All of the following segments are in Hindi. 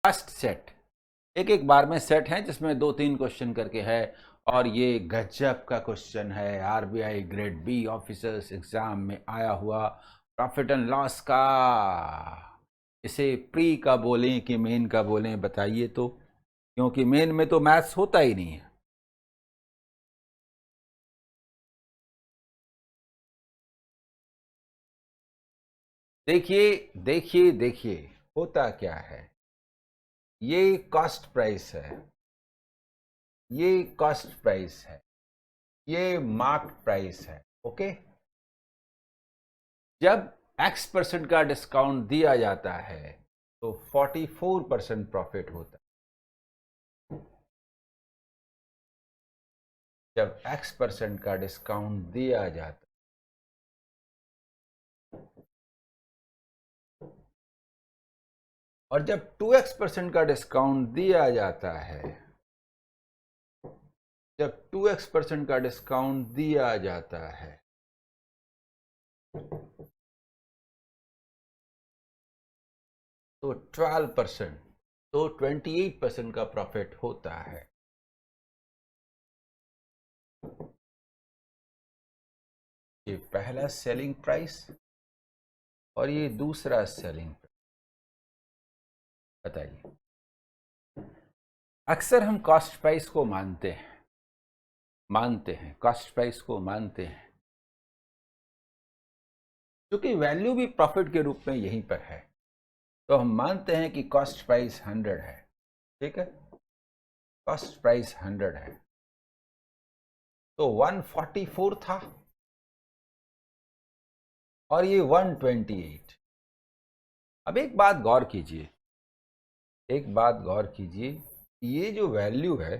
फर्स्ट सेट, एक एक बार में सेट है जिसमें 2-3 क्वेश्चन करके है, और ये गजब का क्वेश्चन है, RBI grade B officers exam में आया हुआ प्रॉफिट एंड लॉस का। इसे प्री का बोलें कि मेन का बोलें, बताइए तो, क्योंकि मेन में तो मैथ्स होता ही नहीं है। देखिए देखिए देखिए, होता क्या है, ये कॉस्ट प्राइस है, ये कॉस्ट प्राइस है, ये मार्क प्राइस है। ओके, जब X% का डिस्काउंट दिया जाता है तो 44% प्रॉफिट होता है। जब X% का डिस्काउंट दिया जाता है, और जब 2X% का डिस्काउंट दिया जाता है, जब 2X% का डिस्काउंट दिया जाता है, तो 12%, तो 28% का प्रॉफिट होता है। ये पहला सेलिंग प्राइस और ये दूसरा सेलिंग प्राइस। बताइए, अक्सर हम कॉस्ट प्राइस को मानते हैं, कॉस्ट प्राइस को मानते हैं, क्योंकि वैल्यू भी प्रॉफिट के रूप में यहीं पर है, तो हम मानते हैं कि कॉस्ट प्राइस 100 है। ठीक है, कॉस्ट प्राइस 100 है, तो 144 था और ये 128। अब एक बात गौर कीजिए, एक बात गौर कीजिए, ये जो वैल्यू है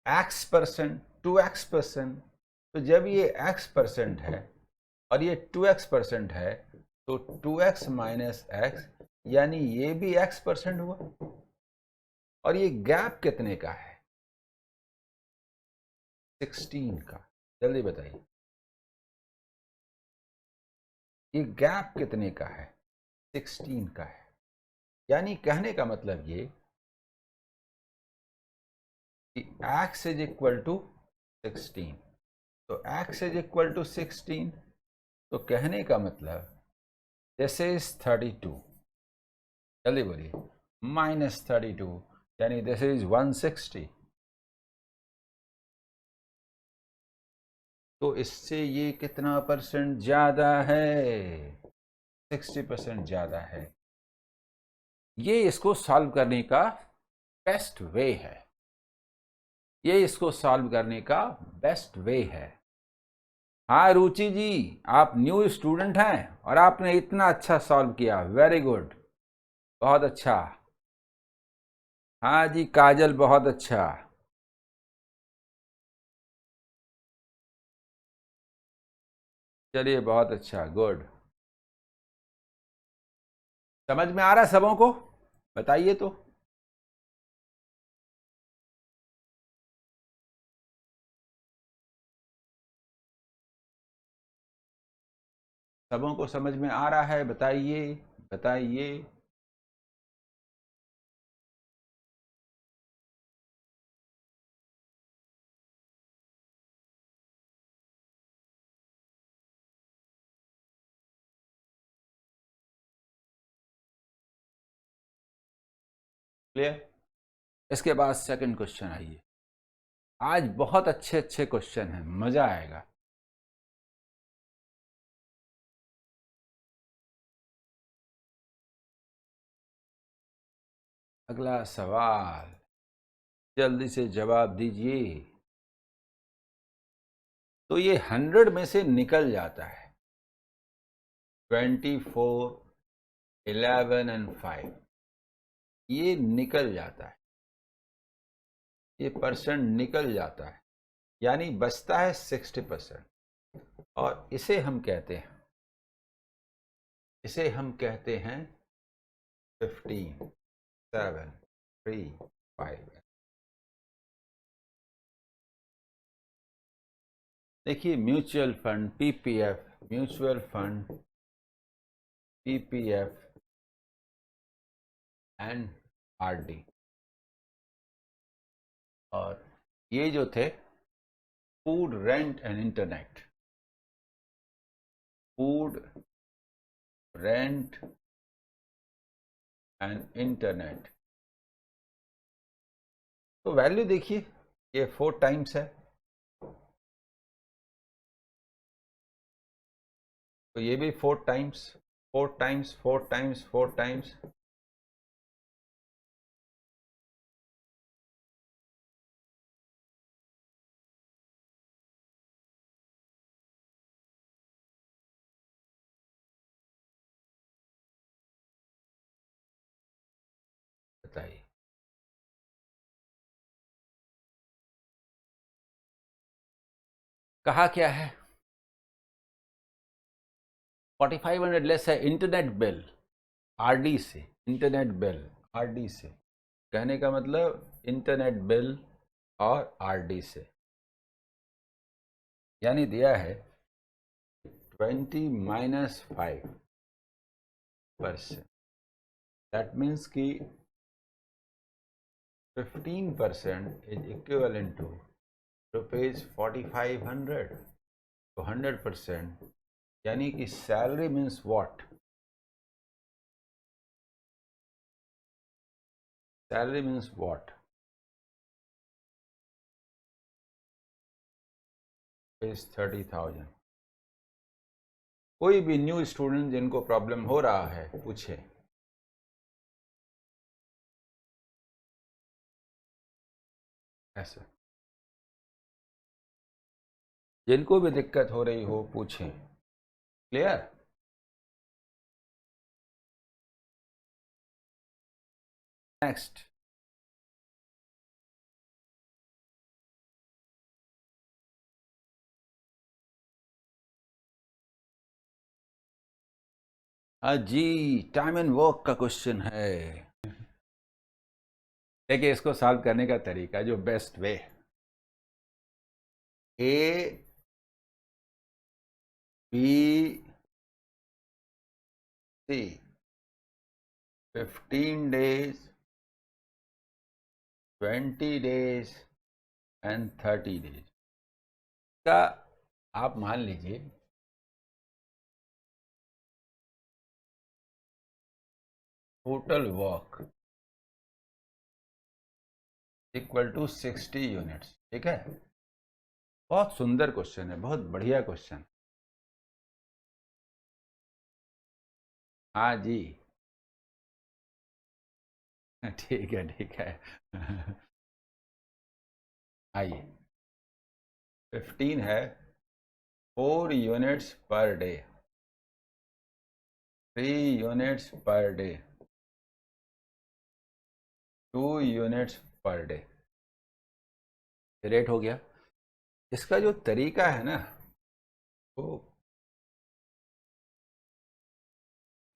X%, 2X%, तो जब ये X% है और ये 2X% है, तो 2X माइनस X, यानी ये भी X% हुआ। और ये गैप कितने का है? 16 का। जल्दी बताइए, ये गैप कितने का है? 16 का है। यानी कहने का मतलब ये कि x इज इक्वल टू 16, तो x इज इक्वल टू 16, तो कहने का मतलब दिस इज 32, जल्दी बोलिए, माइनस 32, यानी दिस इज 160। तो इससे ये कितना परसेंट ज्यादा है? 60% ज्यादा है। ये इसको सॉल्व करने का बेस्ट वे है, ये इसको सॉल्व करने का बेस्ट वे है। हाँ रुचि जी, आप न्यू स्टूडेंट हैं और आपने इतना अच्छा सॉल्व किया, वेरी गुड, बहुत अच्छा। हाँ जी काजल, बहुत अच्छा। चलिए बहुत अच्छा, गुड। समझ में आ रहा है सबों को? बताइए तो। सबों को समझ में आ रहा है? बताइए, बताइए। क्लियर? इसके बाद सेकंड क्वेश्चन आइए। आज बहुत अच्छे अच्छे क्वेश्चन हैं, मजा आएगा। अगला सवाल, जल्दी से जवाब दीजिए। तो ये 100 में से निकल जाता है 24, 11 एंड 5, ये निकल जाता है, ये परसेंट निकल जाता है, यानी बचता है 60%। और इसे हम कहते हैं, इसे हम कहते हैं 15, 7, 3, 5। देखिए, mutual fund, PPF, mutual fund, PPF and RD। और ये जो थे food, rent and internet, food, rent and internet. तो वैल्यू देखिए, ये 4 टाइम्स है, तो ये भी 4 टाइम्स, 4 टाइम्स, 4 टाइम्स, 4 टाइम्स। बताइए, कहा क्या है? 4500 लेस है इंटरनेट बिल RD से, इंटरनेट बिल RD से, कहने का मतलब इंटरनेट बिल और RD से, यानी दिया है 20 माइनस 5%। दैट मीन्स कि 15% इज इक्विवेलेंट टू ₹4500। तो 100%, यानी कि salary means what? Salary means what? Is 30,000। कोई भी न्यू स्टूडेंट जिनको प्रॉब्लम हो रहा है पूछे। ऐसे जिनको भी दिक्कत हो रही हो पूछें। क्लियर? नेक्स्ट, हाँ जी, टाइम एंड वर्क का क्वेश्चन है। देखिए, इसको सॉल्व करने का तरीका, जो best way, A, B, C, 15 days, 20 days and 30 days का आप मान लीजिए total work equal to 60 units. ठीक है, बहुत सुंदर क्वेश्चन है, बहुत बढ़िया क्वेश्चन। हाँ जी, ठीक है, ठीक है। आइए, 15 है, 4 units per day, 3 units per day, 2 units per day. Rate हो गया। इसका जो तरीका है ना, वो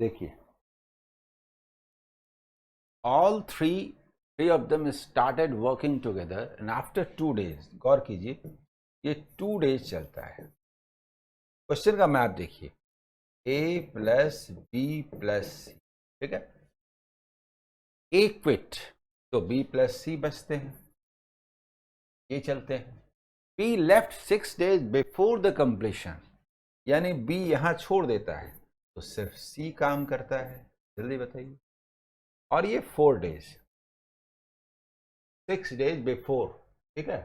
देखिए, all three of them started working together and after 2 days, गौर कीजिए, ये 2 days चलता है। क्वेश्चन का मैप देखिए, A plus B plus C, ठीक है, A क्विट, तो B प्लस C बचते हैं, ये चलते हैं। B left 6 days before the completion, यानी B यहां छोड़ देता है, तो सिर्फ C काम करता है। जल्दी बताइए। और ये 4 days, 6 days बिफोर, ठीक है,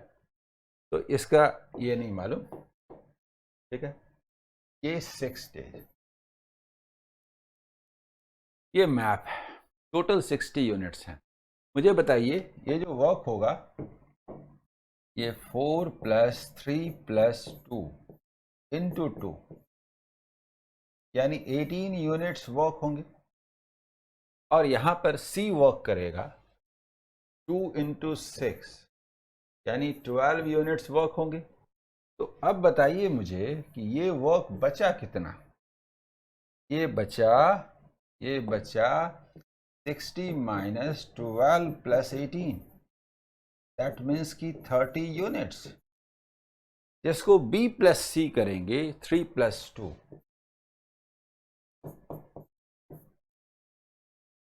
तो इसका ये नहीं मालूम, ठीक है, ये 6 days, ये मैप है, टोटल 60 यूनिट्स हैं। मुझे बताइए, ये जो वर्क होगा, ये 4 प्लस 3 प्लस 2 इंटू 2, यानी 18 यूनिट्स वर्क होंगे। और यहां पर C वर्क करेगा 2 इंटू 6, यानी 12 यूनिट्स वर्क होंगे। तो अब बताइए मुझे कि ये वर्क बचा कितना? ये बचा 60 माइनस 12 प्लस 18, दैट मीन्स की 30 यूनिट्स, जिसको B प्लस C करेंगे 3 प्लस 2,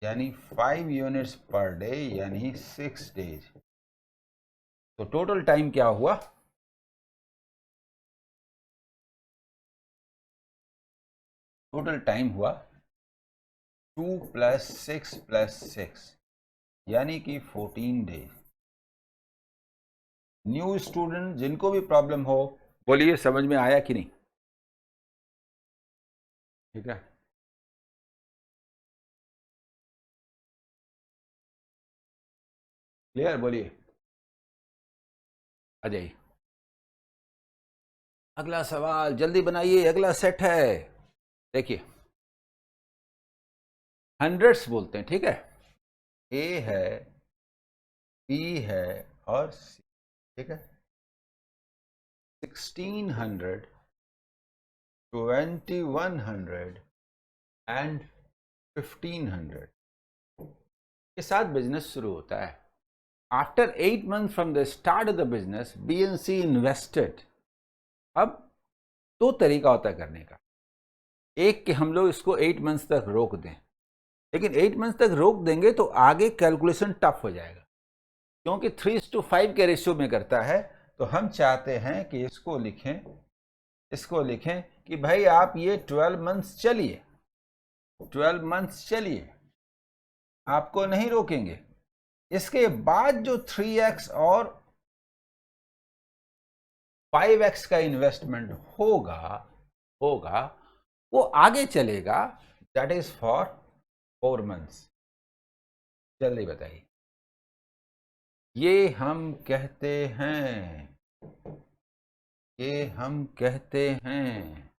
यानी 5 यूनिट्स पर डे यानी 6 डेज। तो टोटल टाइम क्या हुआ? टोटल टाइम हुआ 2 + 6 + 6 यानी कि 14 डेज। न्यू स्टूडेंट जिनको भी प्रॉब्लम हो बोलिए, समझ में आया कि नहीं? ठीक है, क्लियर? बोलिए, आ जाइए। अगला सवाल जल्दी बनाइए, अगला सेट है। देखिए, हंड्रेड्स बोलते हैं, ठीक है? ए है, बी है और सी, ठीक है? 1600, 2100 एंड 1500 के साथ बिजनेस शुरू होता है। After 8 months from the start of the business, BNC invested. अब 2 तरीका होता है करने का। एक कि हम लोग इसको 8 months तक रोक दें, लेकिन 8 months तक रोक देंगे तो आगे कैलकुलेशन टफ हो जाएगा, क्योंकि 3:5 के रेशियो में करता है। तो हम चाहते हैं कि इसको लिखें कि भाई आप ये 12 months चलिए, 12 months चलिए, आपको नहीं रोकेंगे। इसके बाद जो 3x और 5x का इन्वेस्टमेंट होगा वो आगे चलेगा, दैट इज फॉर 4 months। जल्दी बताइए। ये हम कहते हैं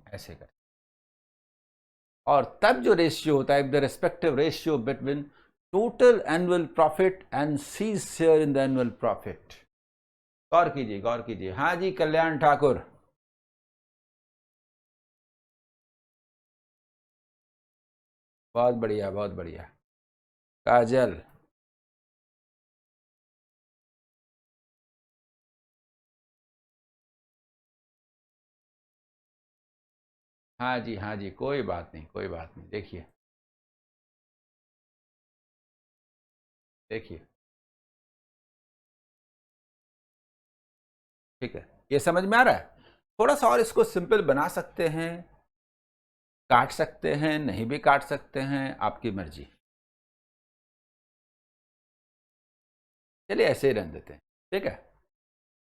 ऐसे कर। और तब जो रेशियो होता है, the respective ratio between total annual profit and C share in the annual profit. गौर कीजिए। हाँ जी, कल्याण ठाकुर। बहुत बढ़िया। काजल। हाँ जी, कोई बात नहीं। देखिए, ठीक है, ये समझ में आ रहा है? थोड़ा सा और इसको सिंपल बना सकते हैं, काट सकते हैं, नहीं भी काट सकते हैं, आपकी मर्जी। चलिए ऐसे ही रहने देते हैं, ठीक है?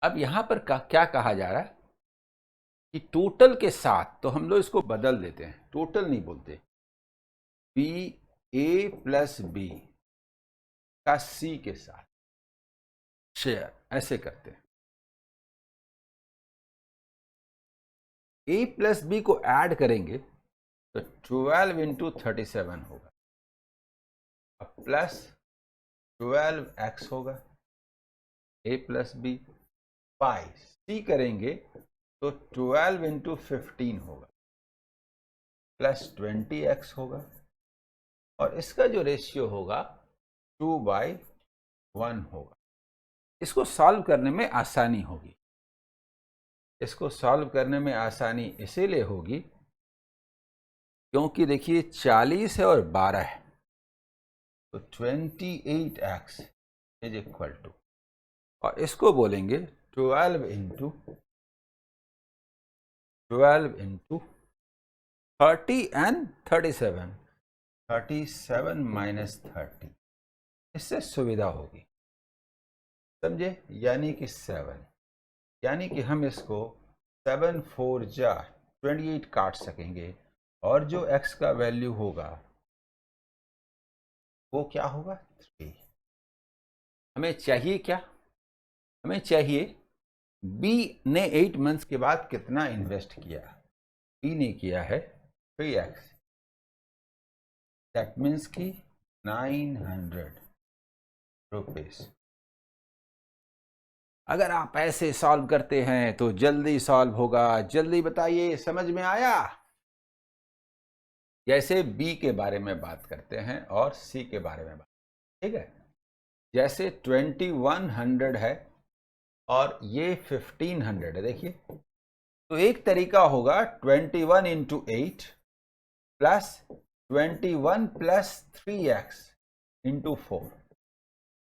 अब यहां पर क्या कहा जा रहा है कि टोटल के साथ, तो हम लोग इसको बदल देते हैं, टोटल नहीं बोलते। बी, ए प्लस बी का सी के साथ शेयर, ऐसे करते हैं। ए प्लस बी को ऐड करेंगे तो 12 × 37 होगा, अब प्लस 12x होगा, ए प्लस बी बाई सी करेंगे तो 12 × 15 होगा, प्लस 20x होगा, और इसका जो रेशियो होगा 2/1 होगा। इसको सॉल्व करने में आसानी होगी। इसको सॉल्व करने में आसानी इसीलिए होगी क्योंकि देखिए 40 है और 12 है, तो 28x इज इक्वल टू, और इसको बोलेंगे 12 × 30 एंड 37, 37 - 30। इससे सुविधा होगी, समझे? यानी कि 7, यानी कि हम इसको 7 × 4 = 28 काट सकेंगे, और जो x का वैल्यू होगा वो क्या होगा? 3। हमें चाहिए क्या? हमें चाहिए B ने 8 months के बाद कितना इन्वेस्ट किया। B ने किया है 3x, दैट मीन्स कि 900 रुपीज। अगर आप ऐसे सॉल्व करते हैं तो जल्दी सॉल्व होगा। जल्दी बताइए, समझ में आया? जैसे B के बारे में बात करते हैं और C के बारे में बात, ठीक है? जैसे 2100 है और ये 1500 है, देखिए। तो एक तरीका होगा 21 × 8 प्लस 21 प्लस 3x इंटू 4।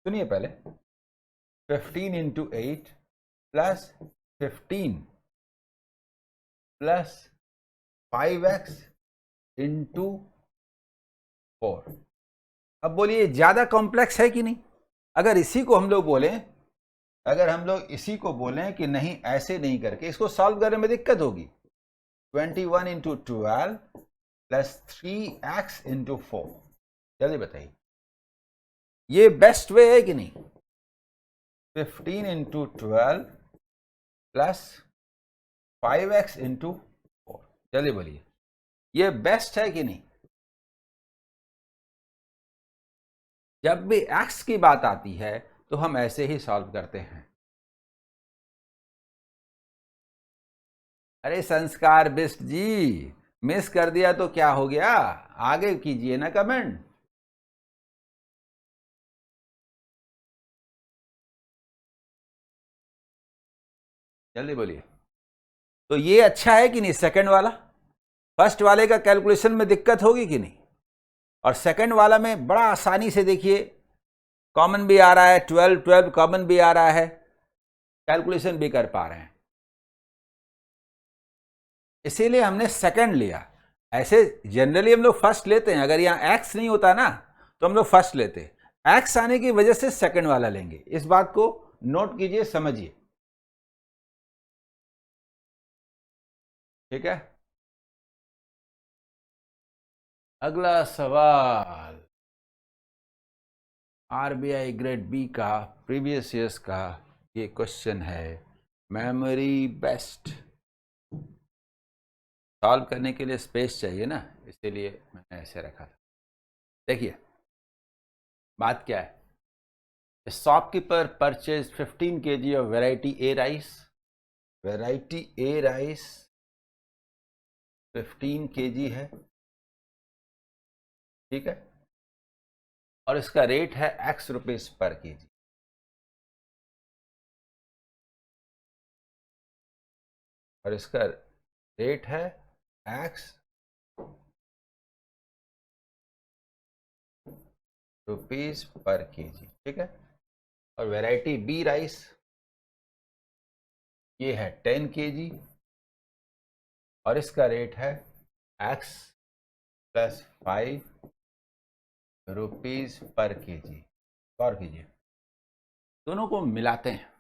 सुनिए पहले, 15 into 8 plus 15 plus 5x into 4। अब बोलिए ज्यादा कॉम्प्लेक्स है कि नहीं? अगर इसी को हम लोग बोलें कि नहीं ऐसे नहीं करके इसको सॉल्व करने में दिक्कत होगी। 21 इंटू 12 प्लस 3x इंटू 4। जल्दी बताइए, ये बेस्ट वे है कि नहीं? 15 इंटू 12 प्लस 5x इंटू 4। जल्दी बोलिए, ये बेस्ट है कि नहीं? जब भी x की बात आती है तो हम ऐसे ही सॉल्व करते हैं। अरे संस्कार बिस्ट जी, मिस कर दिया तो क्या हो गया, आगे कीजिए ना कमेंट। जल्दी बोलिए। तो ये अच्छा है कि नहीं सेकंड वाला? फर्स्ट वाले का कैलकुलेशन में दिक्कत होगी कि नहीं? और सेकंड वाला में बड़ा आसानी से देखिए, कॉमन भी आ रहा है, 12 12 कॉमन भी आ रहा है, कैलकुलेशन भी कर पा रहे हैं, इसीलिए हमने सेकंड लिया। ऐसे जनरली हम लोग फर्स्ट लेते हैं, अगर यहां एक्स नहीं होता ना तो हम लोग फर्स्ट लेते, एक्स आने की वजह से सेकंड वाला लेंगे। इस बात को नोट कीजिए, समझिए, ठीक है। अगला सवाल आरबीआई ग्रेड बी का प्रीवियस ईयर्स का ये क्वेश्चन है। मेमोरी बेस्ट सॉल्व करने के लिए स्पेस चाहिए ना, इसीलिए मैंने ऐसे रखा था। देखिए बात क्या है, shopkeeper purchase 15 kg of variety A rice. Variety A rice 15 kg है, ठीक है, और इसका रेट है x रुपीज पर केजी। और इसका रेट है x रुपीज पर केजी, ठीक है। और वेराइटी बी राइस ये है 10 kg और इसका रेट है x plus 5 rupees per kg. गौर कीजिए, दोनों को मिलाते हैं।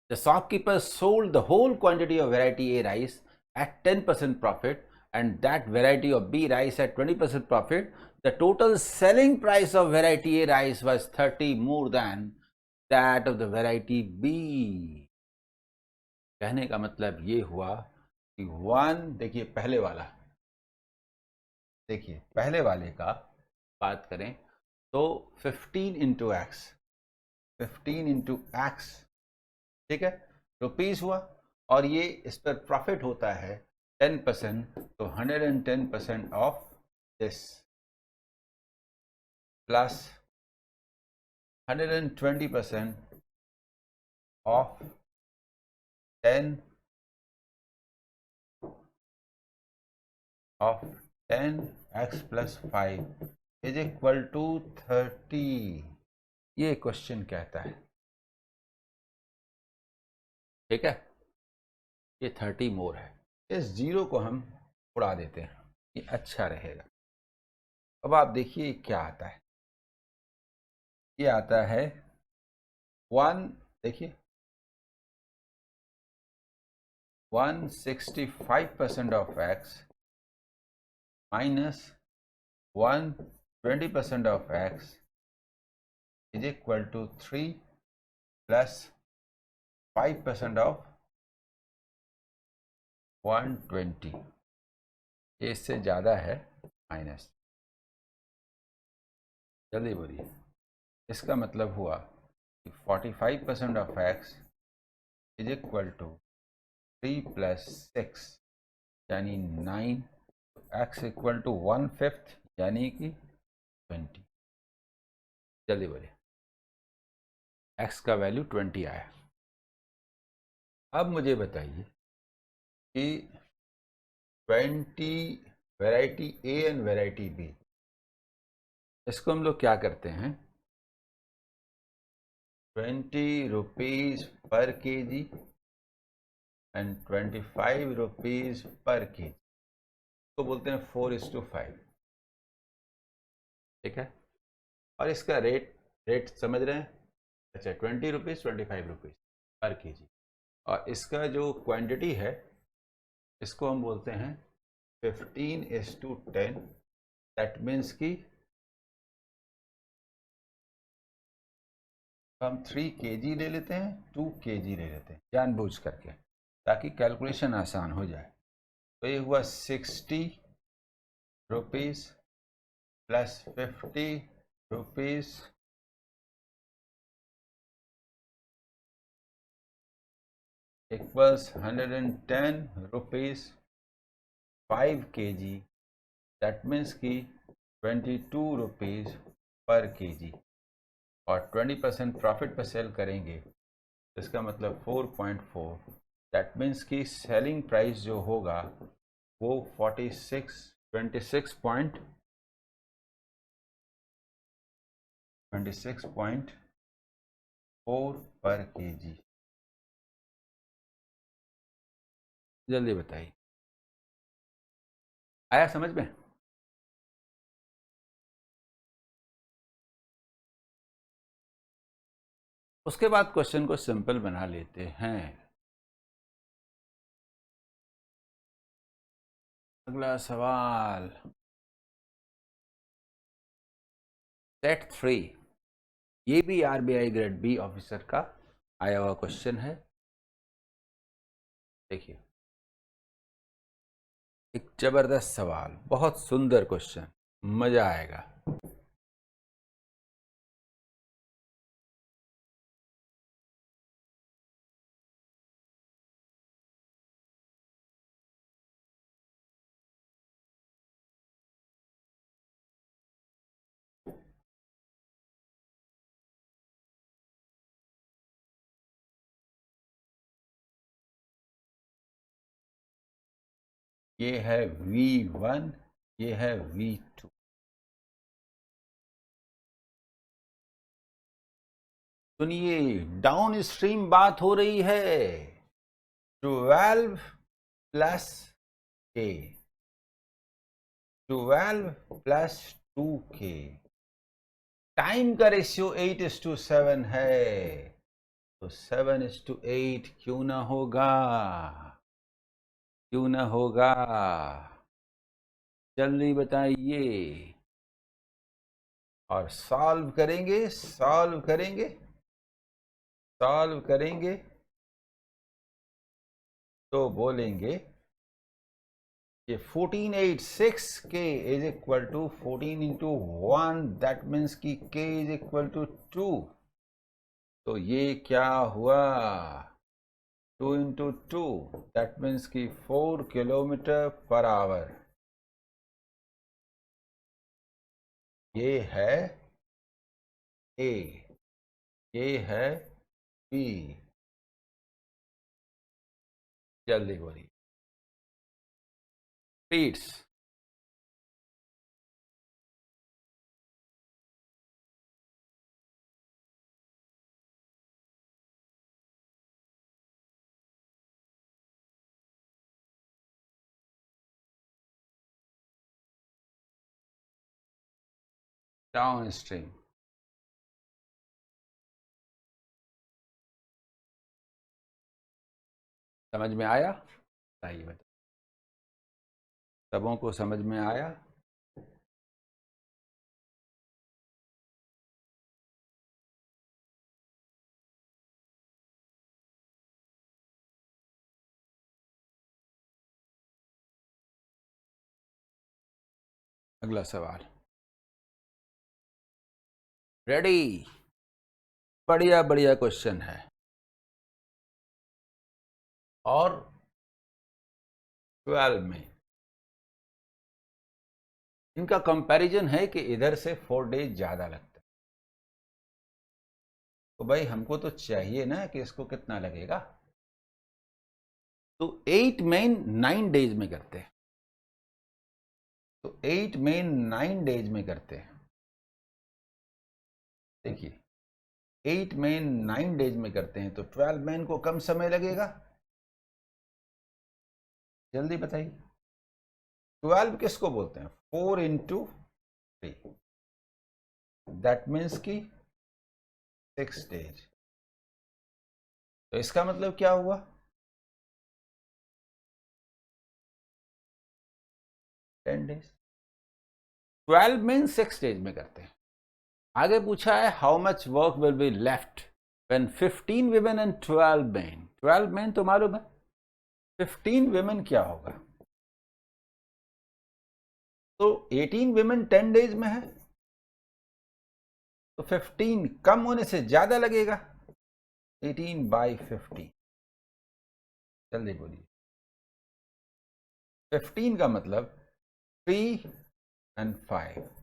The shopkeeper sold the whole quantity of variety A rice at 10% profit and that variety of B rice at 20% profit. The total selling price of variety A rice was 30 more than that of the variety B. कहने का मतलब ये हुआ कि देखिए पहले वाले का बात करें तो 15 इंटू एक्स, 15 इंटू एक्स, ठीक है, रुपीज हुआ, और ये इस पर प्रॉफिट होता है 10%, तो 110% of this plus 120% of 10 of 10x plus 5 is equal to 30। ये क्वेश्चन कहता है, ठीक है, ये 30 मोर है। इस जीरो को हम उड़ा देते हैं, ये अच्छा रहेगा। अब आप देखिए क्या आता है, ये आता है 1, देखिए 165% of x minus 120% of x is equal to 3 plus 5% of 120। ये इससे ज़्यादा है माइनस। जल्दी बोलिए, इसका मतलब हुआ कि 45% of x is equal to 3 plus 6 यानी 9, x इक्वल टू 1/5 यानी कि 20। जल्दी बोलिए, x का वैल्यू 20 आया। अब मुझे बताइए कि 20 variety A and variety B. इसको हम लोग क्या करते हैं, 20 rupees per KG and 25 rupees per KG, तो बोलते हैं 4:5। ठीक है, और इसका रेट समझ रहे हैं, अच्छा 20 रुपीज 25 रुपीज पर केजी, और इसका जो क्वांटिटी है इसको हम बोलते हैं 15:10। दैट मीन्स कि हम 3 kg ले लेते हैं, 2 kg ले लेते हैं जानबूझ करके, ताकि कैलकुलेशन आसान हो जाए। तो ये हुआ 60 rupees plus 50 rupees equals 110 rupees 5 kg। That means कि 22 रुपीज पर केजी, और 20% प्रॉफिट पर सेल करेंगे, इसका मतलब 4.4। दैट मीन्स कि सेलिंग प्राइस जो होगा वो 26.4 पर केजी। जल्दी बताइए, आया समझ में? उसके बाद क्वेश्चन को सिंपल बना लेते हैं। अगला सवाल, सेट 3, ये भी आरबीआई ग्रेड बी ऑफिसर का आया हुआ क्वेश्चन है। देखिए, एक जबरदस्त सवाल, बहुत सुंदर क्वेश्चन, मजा आएगा। ये है V1, ये है V2। सुनिए, डाउन स्ट्रीम बात हो रही है, 12 plus K, 12 plus 2K, time का रेशियो 8:7 है, तो 7:8 क्यों ना होगा, क्यों ना होगा, जल्दी बताइए। और सॉल्व करेंगे, सॉल्व करेंगे, सॉल्व करेंगे, तो बोलेंगे कि 1486K is equal to 14 into 1, that means कि K इज इक्वल टू 2। तो ये क्या हुआ, 2 इंटू 2, दैट मीन्स कि 4 किलोमीटर पर आवर। ये है A, ये है B। जल्दी बोलिए, स्पीड्स। डाउन स्ट्रीम, समझ में आया? बताइए, बताइए, सबों को समझ में आया? अगला सवाल, रेडी? बढ़िया बढ़िया क्वेश्चन है, और 12 में इनका कंपैरिजन है कि इधर से 4 डेज ज्यादा लगता है, तो भाई हमको तो चाहिए ना कि इसको कितना लगेगा, तो 8 में 9 डेज में करते हैं। तो 8 मेन 9 डेज में करते हैं। देखिए 8 मेन 9 डेज में करते हैं तो 12 मेन को कम समय लगेगा। जल्दी बताइए 12 किसको बोलते हैं? 4 इंटू 3, दैट मीन्स की 6 डेज। तो इसका मतलब क्या हुआ? 10 डेज। 12 मेन 6 डेज में करते हैं। आगे पूछा है how much work will be left when 15 women and 12 men। 12 men तो मालूम है, 15 women क्या होगा? तो 18 women 10 डेज में है तो 15 कम होने से ज्यादा लगेगा, 18/15। जल्दी बोलिए 15 का मतलब 3 एंड 5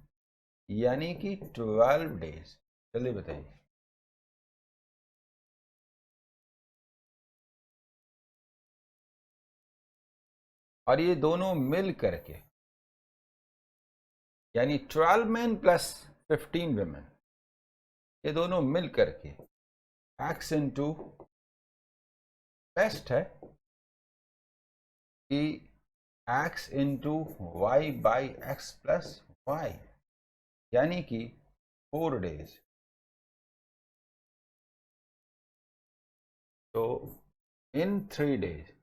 यानी कि 12 डेज। जल्दी बताइए और ये दोनों मिल करके यानी 12 men प्लस 15 women, ये दोनों मिल करके x इंटू बेस्ट है कि x into y by x plus y यानी कि 4 डेज। तो in 3 days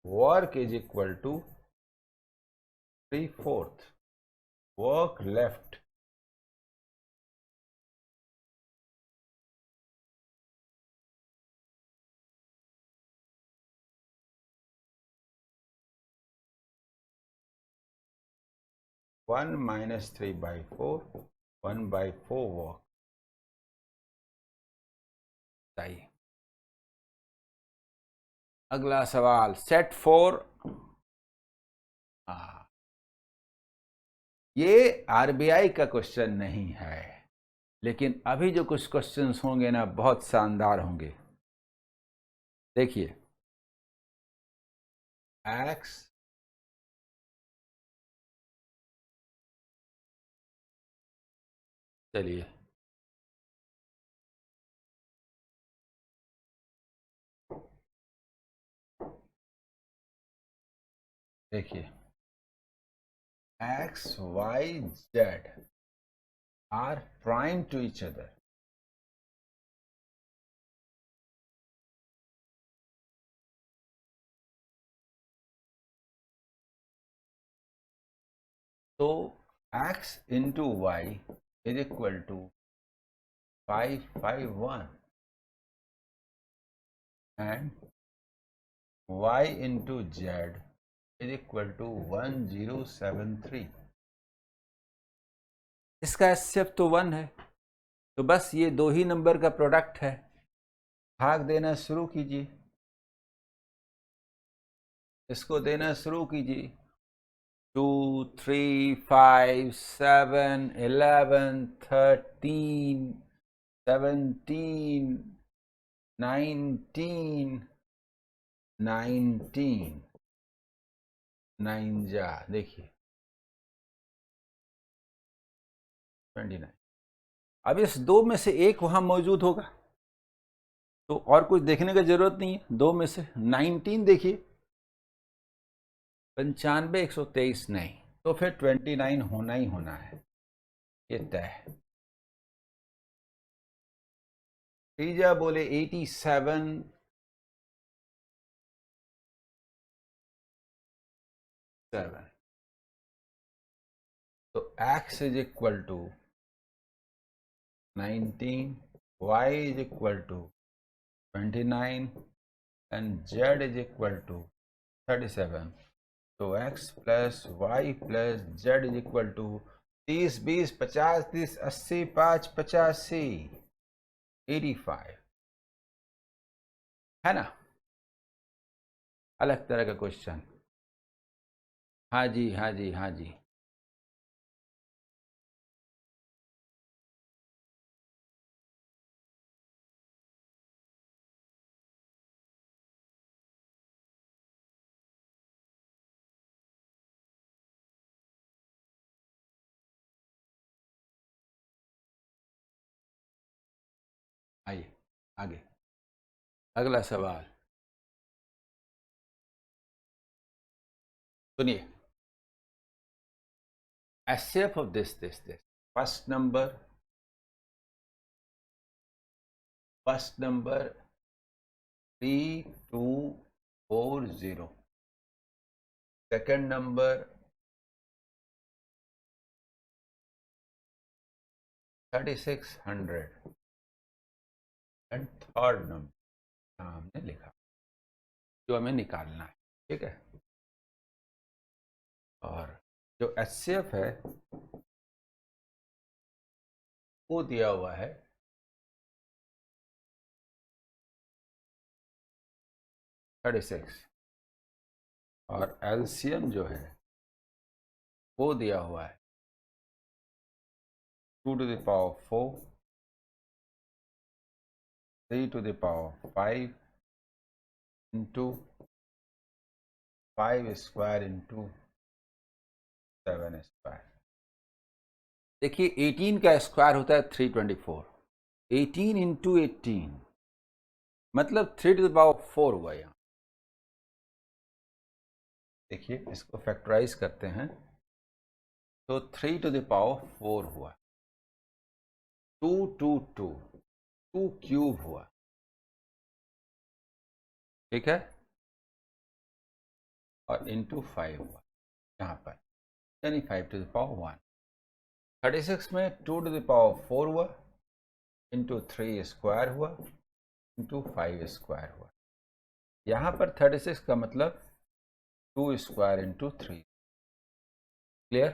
work is equal to 3/4 work left. One minus 3/4, 1/4 work. चाहिए अगला सवाल सेट 4। ये आरबीआई का क्वेश्चन नहीं है, लेकिन अभी जो कुछ क्वेश्चंस होंगे ना बहुत शानदार होंगे। देखिए एक्स चलिए देखिए x y z are prime to each other. तो x into y is equal to 551 and y into z is equal to 1073। इसका एचसीएफ तो 1 है, तो बस ये दो ही नंबर का प्रोडक्ट है। भाग देना शुरू कीजिए, इसको देना शुरू कीजिए। 2, 3, 5, 7, 11, 13, 17, 19, 19, 9 जा देखिए 29। अब इस दो में से एक वहां मौजूद होगा तो और कुछ देखने का जरूरत नहीं है। दो में से 19 देखिए, 95, 123 नहीं, तो फिर 29 होना ही होना है, ये तय है। तीजा बोले 87, 7। तो x is equal to 19, y is equal to 29 and z is equal to 37। तो x plus y plus z is equal to 30, 20, 50, 30, 80, 5, 85, 85 है ना। अलग तरह का क्वेश्चन। हाँ जी हाँ जी हाँ जी। आइए आगे, अगला सवाल सुनिए। HCF of this. First number 3240. Second number 3600 and third number हमने लिखा जो हमें निकालना है, ठीक है। और जो HCF है वो दिया हुआ है 36 और LCM जो है वो दिया हुआ है 2 to the power 4, 3 to the power 5 into 5 square into 7 square। देखिए 18 का स्क्वायर होता है 324, 18 into 18 मतलब 3 to the power 4 हुआ यहाँ। देखिए इसको फैक्टराइज करते हैं तो 3 to the power 4 हुआ, 2 2 2 2 क्यूब हुआ, ठीक है, और इंटू 5 हुआ यहाँ पर, यानी 5 to the power 1। 36 में 2 to the power 4 हुआ, इंटू 3 स्क्वायर हुआ, इंटू 5 स्क्वायर हुआ। यहाँ पर 36 का मतलब 2 स्क्वायर इंटू 3। क्लियर?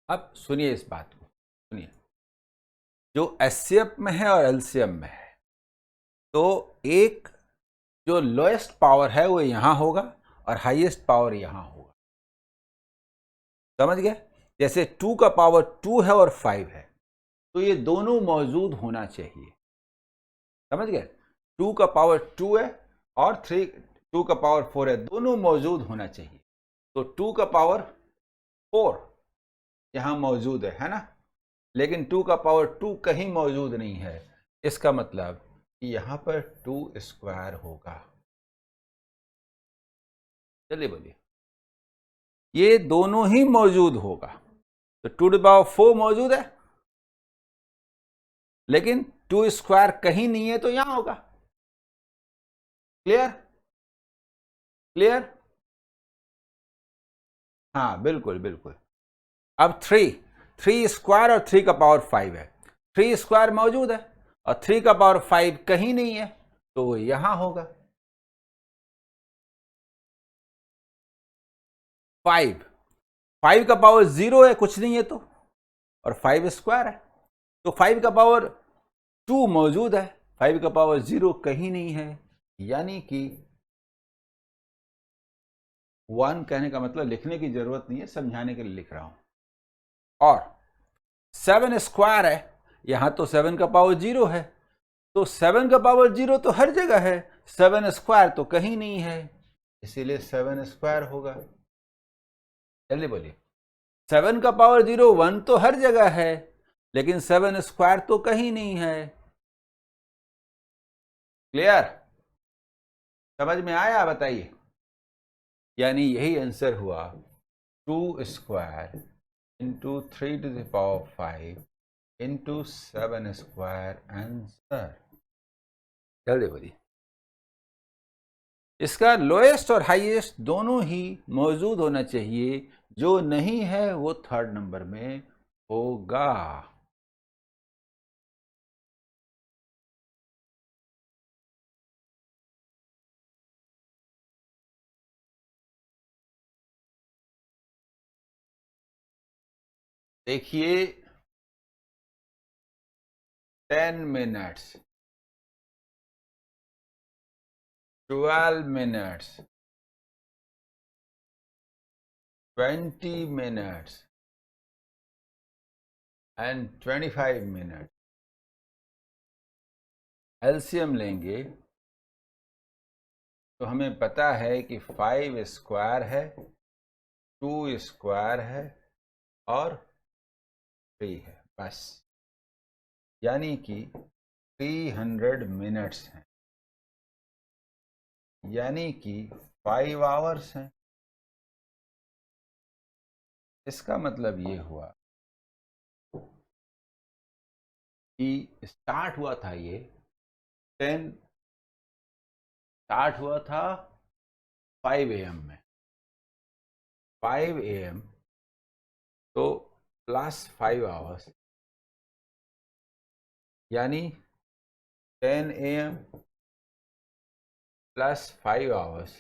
अब सुनिए इस बात को, सुनिए, जो HCF में है और LCM में है तो एक जो लोएस्ट पावर है वो यहां होगा और हाईएस्ट पावर यहां होगा। समझ गए? जैसे 2 का पावर 2 है और 5 है तो ये दोनों मौजूद होना चाहिए। समझ गए? 2 का पावर 2 है और 2 का पावर 4 है, दोनों मौजूद होना चाहिए। तो 2 का पावर 4 यहां मौजूद है ना, लेकिन 2 का पावर 2 कहीं मौजूद नहीं है। इसका मतलब कि यहां पर 2 स्क्वायर होगा। चलिए बोलिए, ये दोनों ही मौजूद होगा। तो 2 टू पावर 4 मौजूद है लेकिन 2 स्क्वायर कहीं नहीं है तो यहां होगा। क्लियर? क्लियर? हाँ बिल्कुल बिल्कुल। अब 3 स्क्वायर और 3 का पावर 5 है, 3 स्क्वायर मौजूद है और 3 का पावर 5 कहीं नहीं है तो वो यहां होगा। 5 का पावर 0 है, कुछ नहीं है तो, और 5 स्क्वायर है तो 5 का पावर 2 मौजूद है, 5 का पावर 0 कहीं नहीं है, यानी कि 1 कहने का मतलब लिखने की जरूरत नहीं है, समझाने के लिए लिख रहा हूं। और 7 स्क्वायर है, यहां तो 7 का पावर 0 है तो 7 का पावर 0 तो हर जगह है, 7 स्क्वायर तो कहीं नहीं है, इसीलिए 7 स्क्वायर होगा। जल्दी बोलिए, 7 का पावर 0 1 तो हर जगह है लेकिन 7 स्क्वायर तो कहीं नहीं है। क्लियर? समझ में आया? बताइए। यानी यही आंसर हुआ 2 square into 3 to the power 5 into 7 square answer. जल्दी बोलिए। इसका लोएस्ट और हाईएस्ट दोनों ही मौजूद होना चाहिए, जो नहीं है वो थर्ड नंबर में होगा। देखिए 10 minutes, 12 minutes, 20 minutes and 25 minute LCM लेंगे तो हमें पता है कि 5 स्क्वायर है, 2 स्क्वायर है और 3 है, बस। यानी कि 300 मिनट्स हैं, यानी कि 5 आवर्स हैं। इसका मतलब ये हुआ कि स्टार्ट हुआ था ये 10 स्टार्ट हुआ था 5 AM में, 5 AM तो +5 आवर्स, यानी 10 AM +5 hours,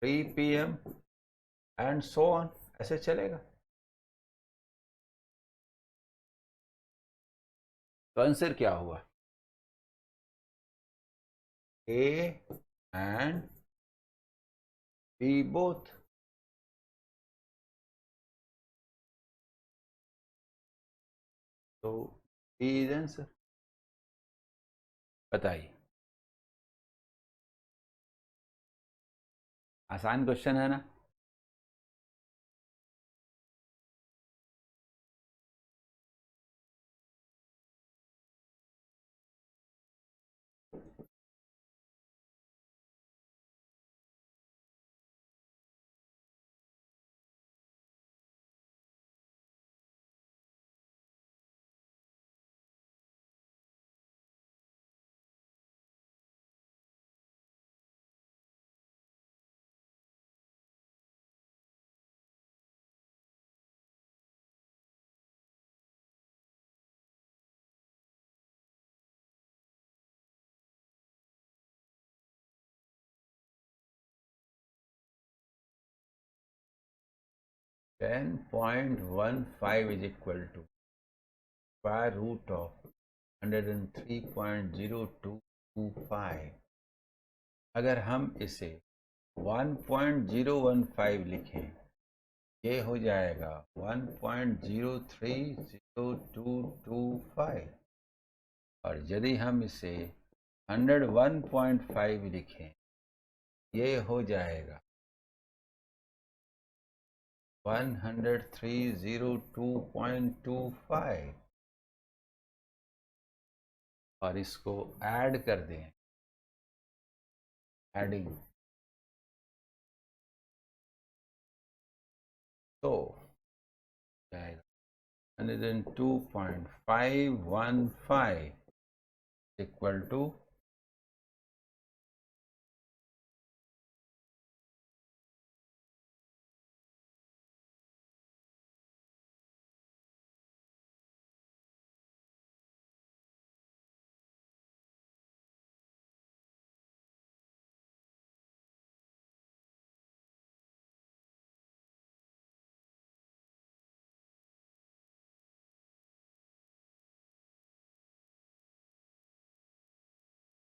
3 PM and so on, ऐसे चलेगा। तो आंसर क्या हुआ? A and B both। तो B इज आंसर। बताइए, आसान क्वेश्चन है ना? Ten 10.15 is equal to square root of 103.0225। अगर हम इसे 1.015 लिखें, ये हो जाएगा 1.030225। और यदि हम इसे 101.5 लिखें, ये हो जाएगा 103.0225। और इसको ऐड कर दें, एडिंग, तो जाएगा 102.515 इक्वल टू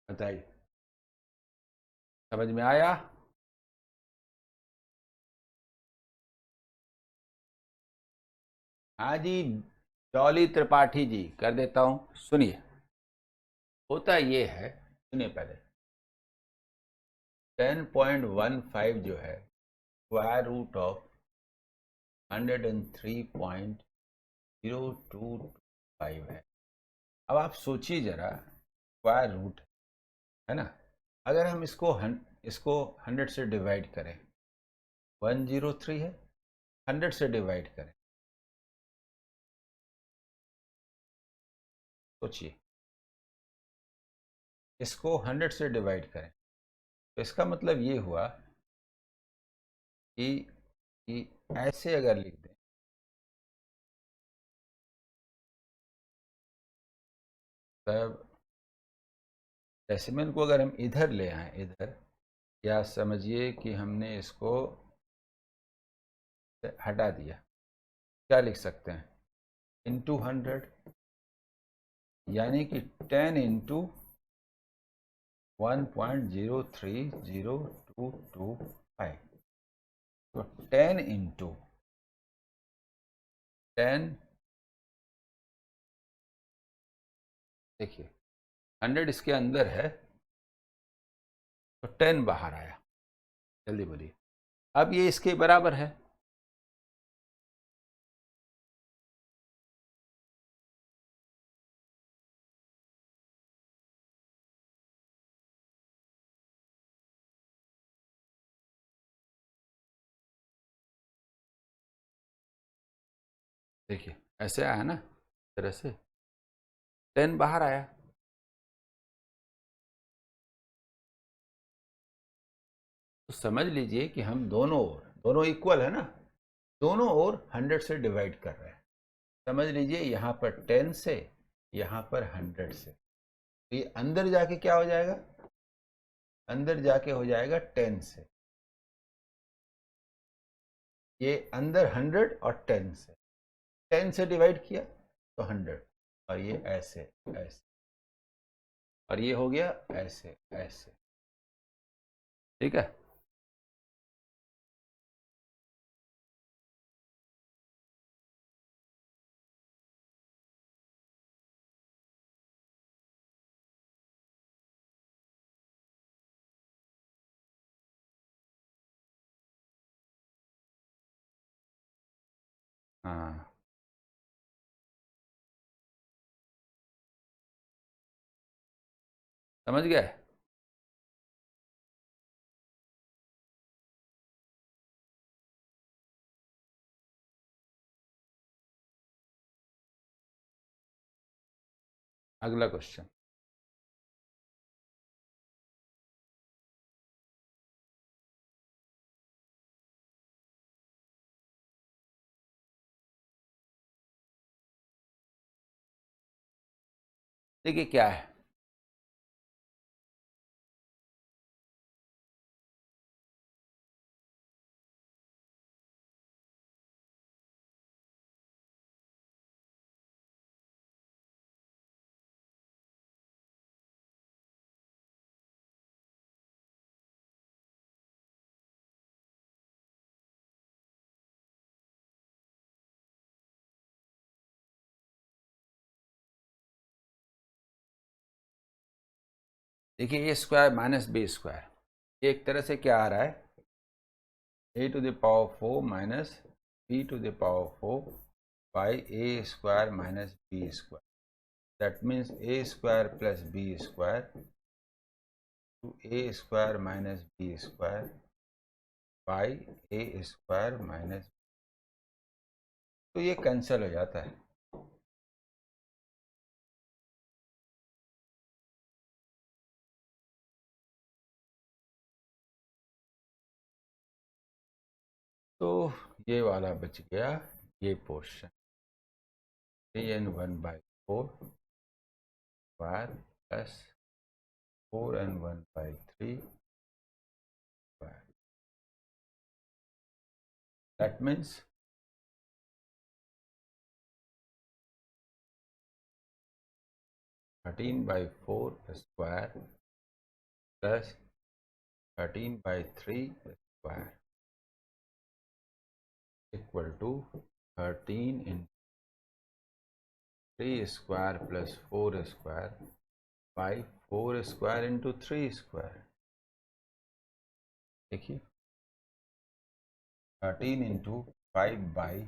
बताइए, समझ में आया? हाँ जी, डॉली त्रिपाठी जी, कर देता हूं, सुनिए। होता ये है, सुनिए पहले, 10.15 जो है स्क्वायर रूट ऑफ 103.0225 है। अब आप सोचिए जरा, स्क्वायर रूट है ना, अगर हम इसको 100 से डिवाइड करें, 103 है, 100 से डिवाइड करें, सोचिए, इसको 100 से डिवाइड करें, तो इसका मतलब ये हुआ कि, कि ऐसे अगर लिख दें, तब डेसिमल को अगर हम इधर ले आए, इधर, या समझिए कि हमने इसको हटा दिया, क्या लिख सकते हैं, इंटू 100, यानी कि 10 इंटू 1.03025। तो 10 इंटू 10, देखिए 100 इसके अंदर है, तो 10 बाहर आया, जल्दी बोलिए। अब ये इसके बराबर है, देखिए ऐसे आया ना, इस तरह से 10 बाहर आया। तो समझ लीजिए कि हम दोनों इक्वल है ना, दोनों ओर 100 से डिवाइड कर रहे हैं। समझ लीजिए यहाँ पर 10 से, यहाँ पर 100 से, तो ये अंदर जाके क्या हो जाएगा, अंदर जाके हो जाएगा 10 से, ये अंदर 100 और 10 से, 10 से डिवाइड किया तो 100, और ये ऐसे ऐसे, और ये हो गया ऐसे ऐसे। ठीक है, हाँ समझ गए। अगला क्वेश्चन, देखिए क्या है, देखिए A square minus B square, एक तरह से क्या आ रहा है, A to the power 4 minus B to the power 4 by A square minus B square, that means A square plus B square to A square minus B square by A square minus, तो ये कैंसिल हो जाता है। तो ये वाला बच गया, ये portion 3n1/4 square plus 4n1/3 square, that means 13/4 square plus 13/3 square equal to 13 in 3 square plus 4 square by 4 square into 3 square. देखिए 13 इंटू 5 बाई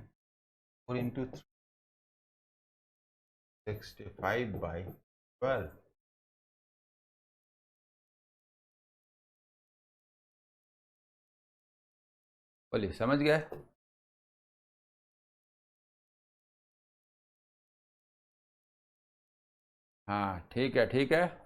4 इंटू 3, 65/12। बोलिए समझ गए। हाँ ठीक है ठीक है।